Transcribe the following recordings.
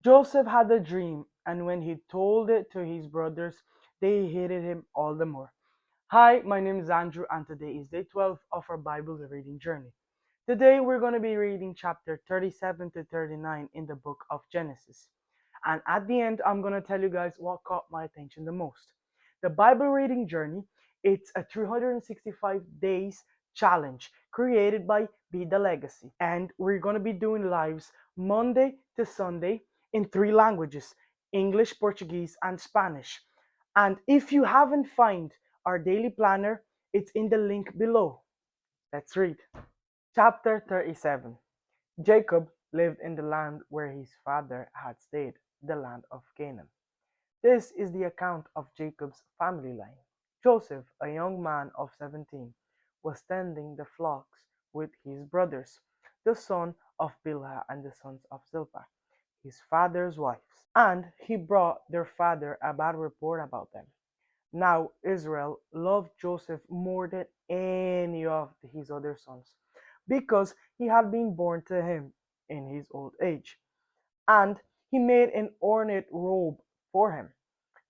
Joseph had a dream, and when he told it to his brothers, they hated him all the more. Hi, my name is Andrew, and today is day 12 of our Bible reading journey. Today, we're going to be reading chapter 37 to 39 in the book of Genesis. And at the end, I'm going to tell you guys what caught my attention the most. The Bible reading journey, it's a 365 days challenge created by Be the Legacy. And we're going to be doing lives Monday to Sunday in three languages: English, Portuguese, and Spanish. And if you haven't found our daily planner, it's in the link below. Let's read. Chapter 37. Jacob lived in the land where his father had stayed, the land of Canaan. This is the account of Jacob's family line. Joseph, a young man of 17, was tending the flocks with his brothers, the son of Bilhah and the sons of Zilpah, his father's wives, and he brought their father a bad report about them. Now Israel loved Joseph more than any of his other sons, because he had been born to him in his old age, and he made an ornate robe for him.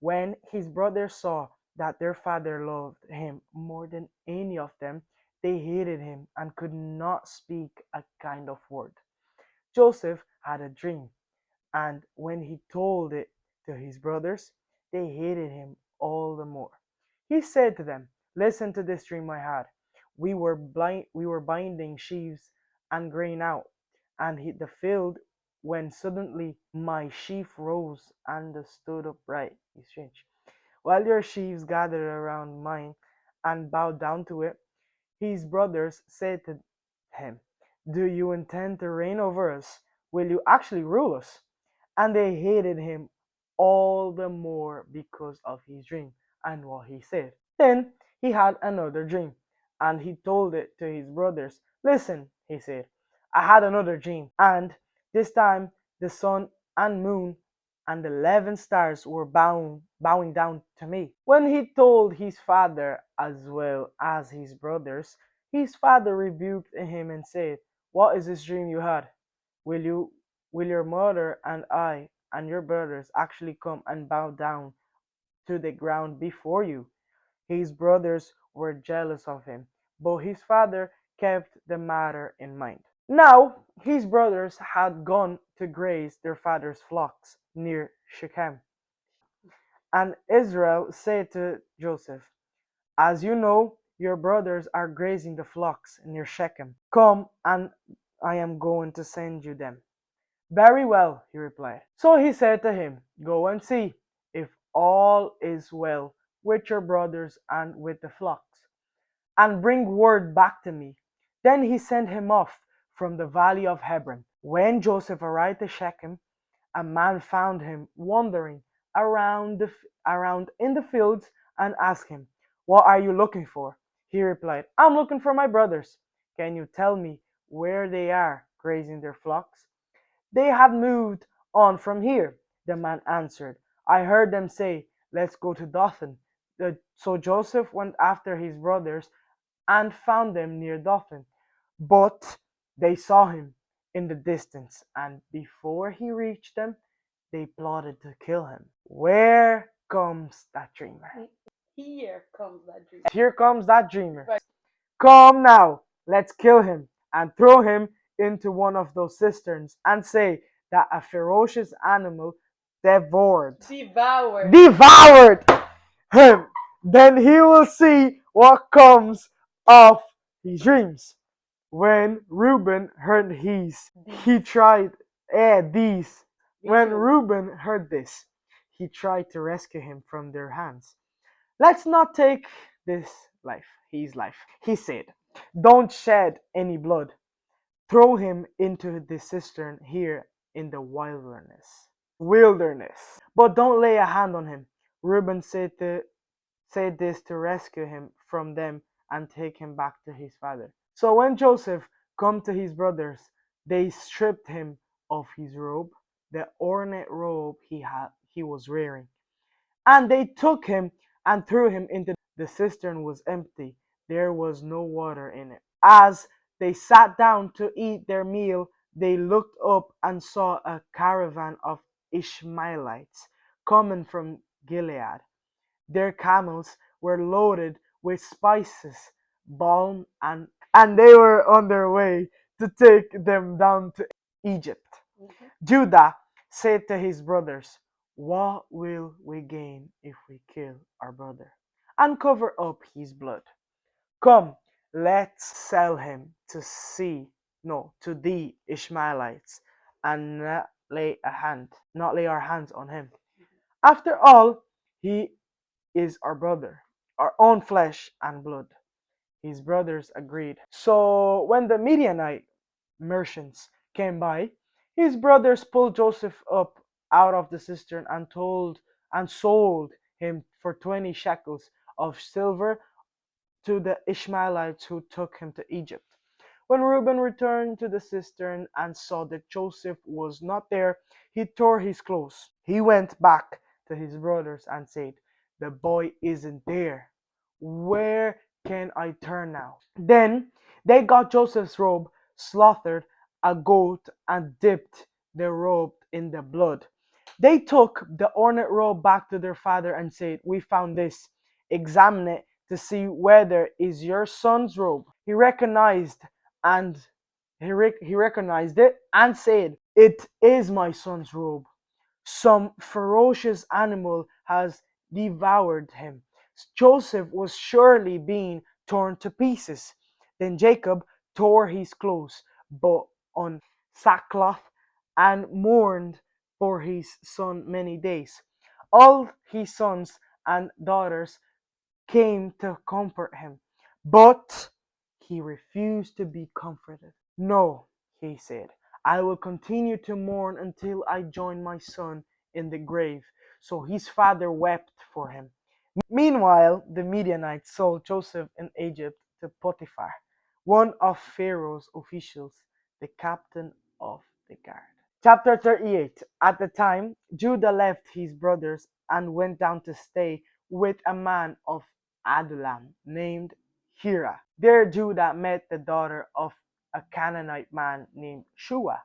When his brothers saw that their father loved him more than any of them, they hated him and could not speak a kind of word. Joseph had a dream, and when he told it to his brothers, they hated him all the more. He said to them, "Listen to this dream I had. We were binding sheaves and grain out, and hit the field when suddenly my sheaf rose and stood upright." It's strange. While your sheaves gathered around mine and bowed down to it, his brothers said to him, "Do you intend to reign over us? Will you actually rule us?" And they hated him all the more because of his dream and what he said. Then he had another dream, and he told it to his brothers. "Listen," he said, "I had another dream, and this time the sun and moon and the 11 stars were bowing down to me." When he told his father as well as his brothers, his father rebuked him and said, "What is this dream you had? Will you will your mother and I and your brothers actually come and bow down to the ground before you?" His brothers were jealous of him, but his father kept the matter in mind. Now his brothers had gone to graze their father's flocks near Shechem. And Israel said to Joseph, "As you know, your brothers are grazing the flocks near Shechem. Come, and I am going to send you them." "Very well," he replied. So he said to him, "Go and see if all is well with your brothers and with the flocks, and bring word back to me." Then he sent him off from the valley of Hebron. When Joseph arrived at Shechem, a man found him wandering around in the fields and asked him, "What are you looking for?" He replied, "I'm looking for my brothers. Can you tell me where they are grazing their flocks?" "They have moved on from here," the man answered. "I heard them say, 'Let's go to Dothan.'" So Joseph went after his brothers and found them near Dothan. But they saw him in the distance, and before he reached them, they plotted to kill him. Where comes that dreamer? Here comes that dream. Here comes that dreamer. "Come now, let's kill him and throw him into one of those cisterns and say that a ferocious animal devoured him. Then he will see what comes of his dreams." When Reuben heard he tried these. When Reuben heard this, he tried to rescue him from their hands. "Let's not take his life," he said. "Don't shed any blood. Throw him into the cistern here in the wilderness. But don't lay a hand on him." Reuben said this to rescue him from them and take him back to his father. So when Joseph came to his brothers, they stripped him of his robe, the ornate robe he was wearing, and they took him and threw him into the cistern. Was empty. There was no water in it. As they sat down to eat their meal, they looked up and saw a caravan of Ishmaelites coming from Gilead. Their camels were loaded with spices, balm, and they were on their way to take them down to Egypt. Mhm. Judah said to his brothers, "What will we gain if we kill our brother and cover up his blood? Come, let's sell him to the Ishmaelites, and not lay our hands on him. After all, he is our brother, our own flesh and blood." His brothers agreed. So when the Midianite merchants came by, his brothers pulled Joseph up out of the cistern and sold him for 20 shekels of silver to the Ishmaelites who took him to Egypt. When Reuben returned to the cistern and saw that Joseph was not there, he tore his clothes. He went back to his brothers and said, "The boy isn't there. Where can I turn now?" Then they got Joseph's robe, slaughtered a goat, and dipped the robe in the blood. They took the ornate robe back to their father and said, "We found this. Examine it to see whether it is your son's robe." And he recognized it and said, "It is my son's robe. Some ferocious animal has devoured him. Joseph was surely being torn to pieces." Then Jacob tore his clothes, but on sackcloth, and mourned for his son many days. All his sons and daughters came to comfort him, but he refused to be comforted. "No," he said, "I will continue to mourn until I join my son in the grave." So his father wept for him. Meanwhile, the Midianites sold Joseph in Egypt to Potifar, one of Pharaoh's officials, the captain of the guard. Chapter 38. At the time, Judah left his brothers and went down to stay with a man of Adullam named Hira. There, Judah met the daughter of a Canaanite man named Shua.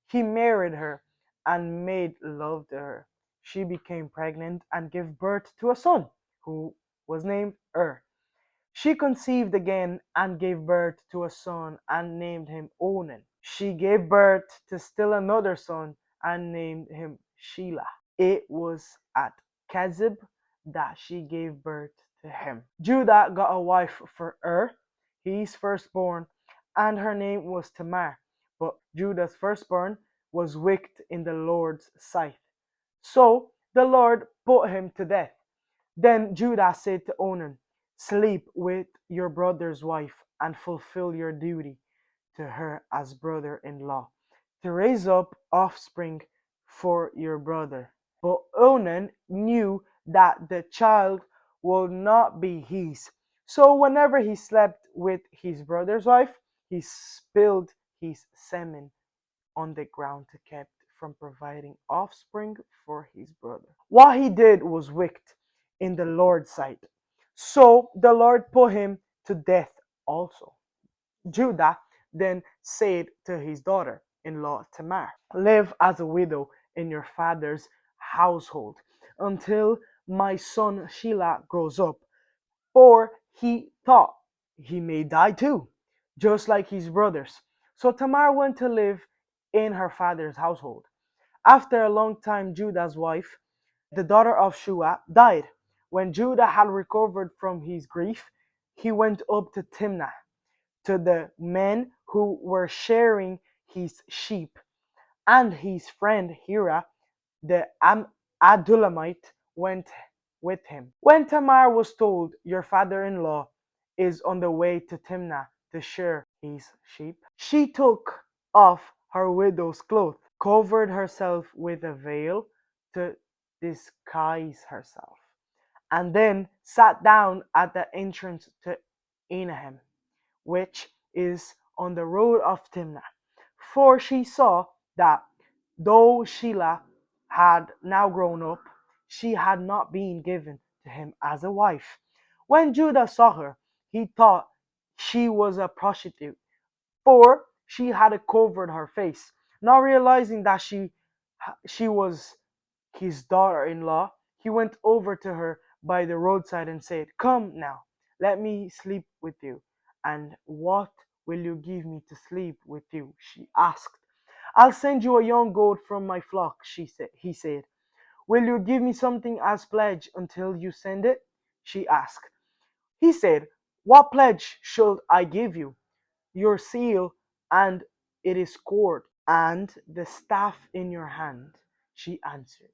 He married her and made love to her. She became pregnant and gave birth to a son, who was named She conceived again and gave birth to a son and named him Onan. She gave birth to still another son and named him Shelah. It was at Kezib that she gave birth to him. Judah got a wife for his firstborn, and her name was Tamar. But Judah's firstborn was wicked in the Lord's sight. So the Lord put him to death. Then Judah said to Onan, "Sleep with your brother's wife and fulfill your duty to her as brother-in-law, to raise up offspring for your brother." But Onan knew that the child would not be his. So whenever he slept with his brother's wife, he spilled his semen on the ground to keep from providing offspring for his brother. What he did was wicked in the Lord's sight. So the Lord put him to death also. Judah then said to his daughter in law Tamar, "Live as a widow in your father's household until my son Shelah grows up." For he thought he may die too, just like his brothers. So Tamar went to live in her father's household. After a long time, Judah's wife, the daughter of Shua, died. When Judah had recovered from his grief, he went up to Timnah to the men who were sharing his sheep, and his friend Hira, the Adullamite, went with him. When Tamar was told, "Your father-in-law is on the way to Timnah to shear his sheep," she took off her widow's clothes, covered herself with a veil to disguise herself, and then sat down at the entrance to Enahem, which is on the road of Timnah. For she saw that though Shelah had now grown up, she had not been given to him as a wife. When Judah saw her, he thought she was a prostitute, for she had covered her face, not realizing that she she was his daughter-in-law, he went over to her by the roadside and said, "Come now, let me sleep with you." "And what will you give me to sleep with you?" she asked. "I'll send you a young goat from my flock," he said. "Will you give me something as pledge until you send it?" she asked. He said, "What pledge should I give you?" "Your seal, and it is cord, and the staff in your hand," she answered.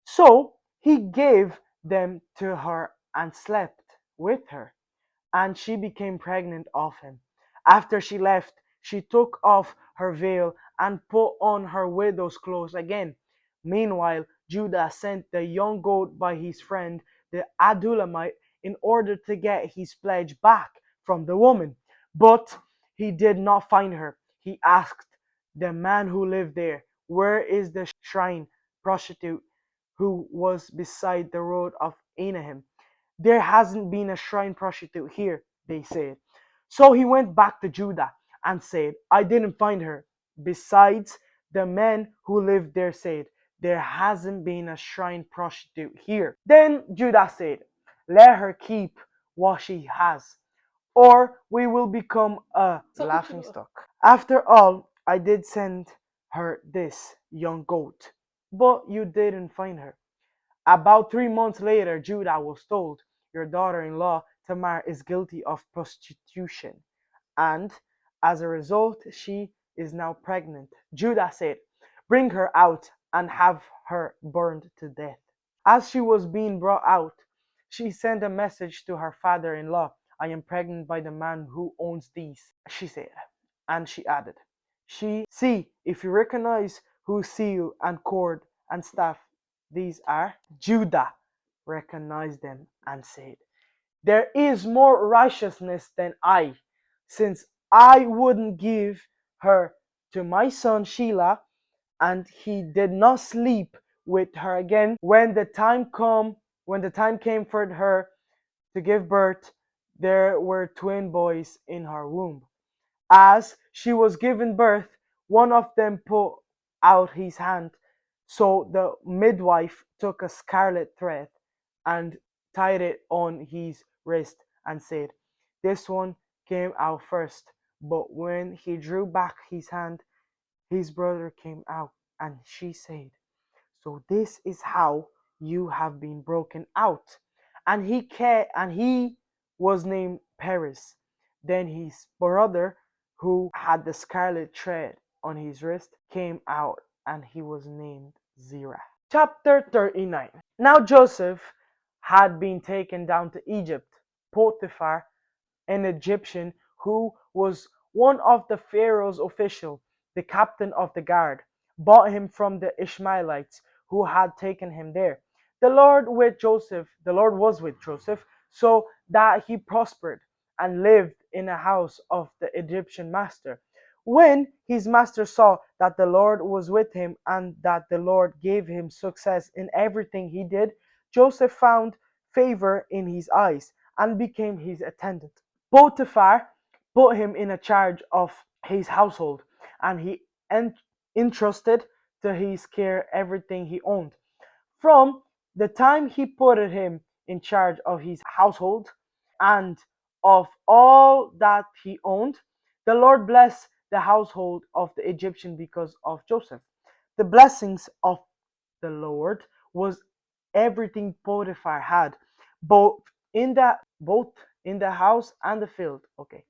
So he gave them to her and slept with her, and she became pregnant of him. After she left, she took off her veil and put on her widow's clothes again. Meanwhile, Judah sent the young goat by his friend the Adullamite in order to get his pledge back from the woman. But he did not find her. He asked the man who lived there, "Where is the shrine prostitute who was beside the road of Anaheim?" "There hasn't been a shrine prostitute here," they said. So he went back to Judah and said, "I didn't find her." Besides, the men who lived there said, "There hasn't been a shrine prostitute here." Then Judah said, "Let her keep what she has, or we will become a laughing stock. After all, I did send her this young goat, but you didn't find her." About 3 months later, Judah was told, "Your daughter-in-law Tamar is guilty of prostitution, and as a result, she is now pregnant." Judah said, "Bring her out and have her burned to death." As she was being brought out, she sent a message to her father-in-law. "I am pregnant by the man who owns these," she said. And she added, "See if you recognize whose seal and cord and staff these are." Judah recognized them and said, "There is more righteousness than I, since I wouldn't give her to my son Sheila, and he did not sleep with her again. When the time came for her to give birth, there were twin boys in her womb. As she was giving birth, one of them put out his hand. So the midwife took a scarlet thread and tied it on his wrist and said, 'This one came out first.' But when he drew back his hand, his brother came out. And she said, 'So this is how you have been broken out.' And he was named Perez. Then his brother, who had the scarlet thread on his wrist, came out, and he was named Zerah. Chapter 39. Now Joseph had been taken down to Egypt. Potifar, an Egyptian who was one of the Pharaoh's officials, the captain of the guard, bought him from the Ishmaelites who had taken him there. The Lord was with Joseph, so that he prospered and lived in a house of the Egyptian master. When his master saw that the Lord was with him and that the Lord gave him success in everything he did, Joseph found favor in his eyes and became his attendant. Potiphar put him in charge of his household, and he entrusted to his care everything he owned. From the time he put him in charge of his household and of all that he owned, the Lord blessed the household of the Egyptian because of Joseph. The blessings of the Lord was everything Potiphar had, both both in the house and the field. Okay.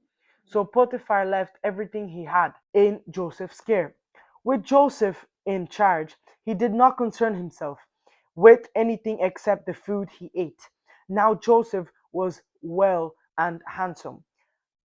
So Potiphar left everything he had in Joseph's care. With Joseph in charge, he did not concern himself with anything except the food he ate. Now Joseph was well and handsome.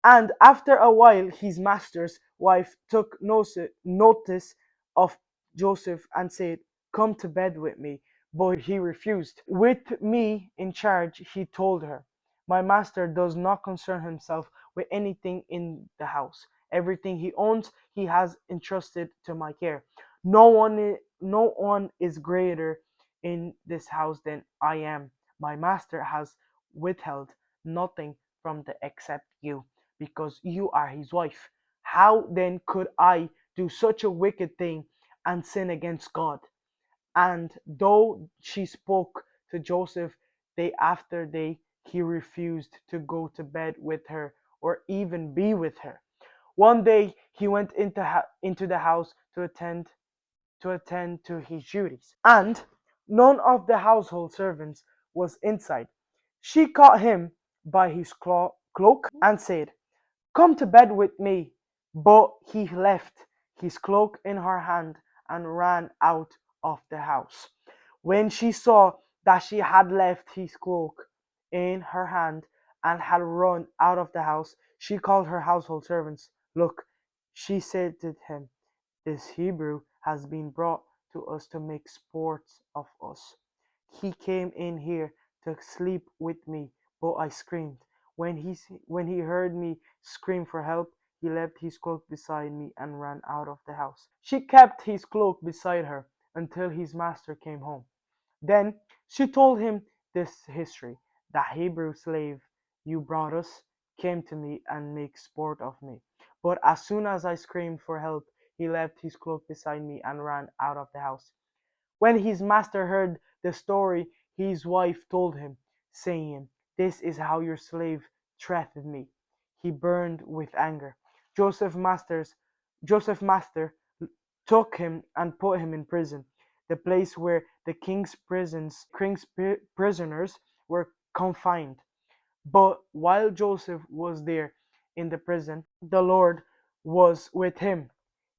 And after a while, his master's wife took notice of Joseph and said, "Come to bed with me." But he refused. "With me in charge," he told her, "my master does not concern himself with anything in the house. Everything he owns, he has entrusted to my care. No one is greater in this house than I am. My master has withheld nothing from the except you, because you are his wife. How then could I do such a wicked thing and sin against God?" And though she spoke to Joseph day after day, he refused to go to bed with her or even be with her. One day he went into the house to attend to his duties, and none of the household servants was inside. She caught him by his cloak and said, "Come to bed with me." But he left his cloak in her hand and ran out of the house. When she saw that she had left his cloak in her hand and had run out of the house, she called her household servants. "Look," she said to him, "this Hebrew has been brought to us to make sport of us. He came in here to sleep with me, but I screamed. When he heard me scream for help, he left his cloak beside me and ran out of the house." She kept his cloak beside her until his master came home. Then she told him this history: "The Hebrew slave you brought us came to me and made sport of me. But as soon as I screamed for help, he left his cloak beside me and ran out of the house." When his master heard the story, his wife told him, saying, "This is how your slave treated me." He burned with anger. Joseph's masters Joseph's master took him and put him in prison, the place where the king's prisoners were confined. But while Joseph was there in the prison, the Lord was with him.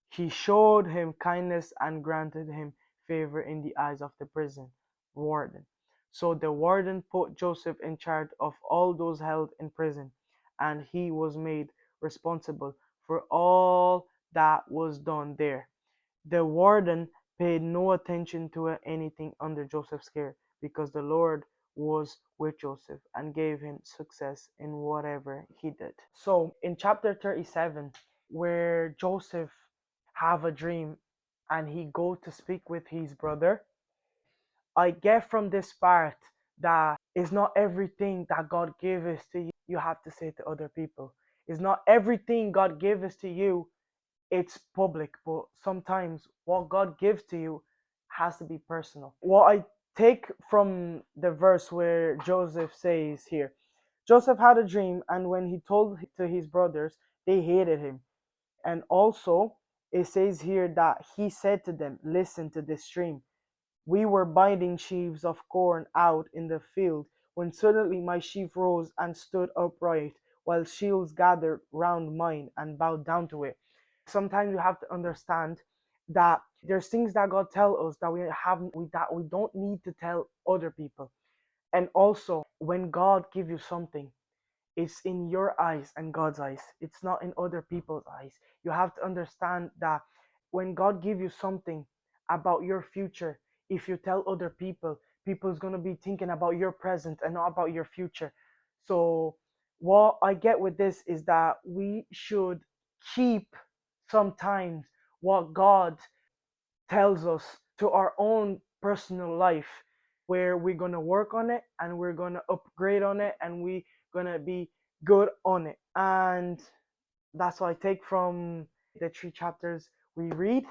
He showed him kindness and granted him favor in the eyes of the prison warden. So the warden put Joseph in charge of all those held in prison, and he was made responsible for all that was done there. The warden paid no attention to anything under Joseph's care, because the Lord was with Joseph and gave him success in whatever he did. So in chapter 37, where Joseph have a dream and he go to speak with his brother, I get from this part that it's not everything that God gives to you have to say to other people. It's not everything God gives to you it's public, but sometimes what God gives to you has to be personal. What I take from the verse where Joseph says here, Joseph had a dream, and when he told to his brothers, they hated him. And also, it says here that he said to them, "Listen to this dream. We were binding sheaves of corn out in the field, when suddenly my sheaf rose and stood upright, while sheaves gathered round mine and bowed down to it." Sometimes we have to understand that there's things that God tell us that we don't need to tell other people. And also, when God give you something, it's in your eyes and God's eyes. It's not in other people's eyes. You have to understand that when God give you something about your future, if you tell other people, people's gonna be thinking about your present and not about your future. So what I get with this is that we should keep sometimes what God tells us to our own personal life, where we're going to work on it and we're going to upgrade on it and we're going to be good on it. And that's what I take from the three chapters we read.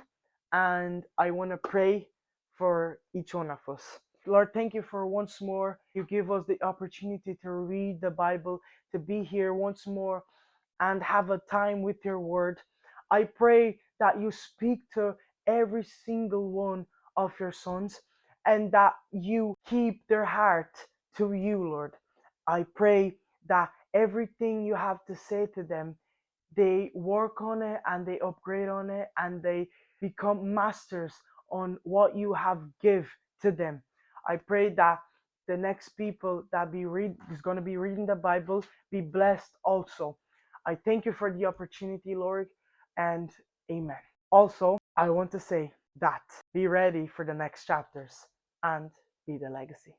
And I want to pray for each one of us. Lord, thank you for once more. You give us the opportunity to read the Bible, to be here once more and have a time with your word. I pray that you speak to every single one of your sons and that you keep their heart to you, Lord. I pray that everything you have to say to them, they work on it and they upgrade on it and they become masters on what you have give to them. I pray that the next people that be read is going to be reading the Bible be blessed also. I thank you for the opportunity, Lord, and amen. Also, I want to say that be ready for the next chapters and be the legacy.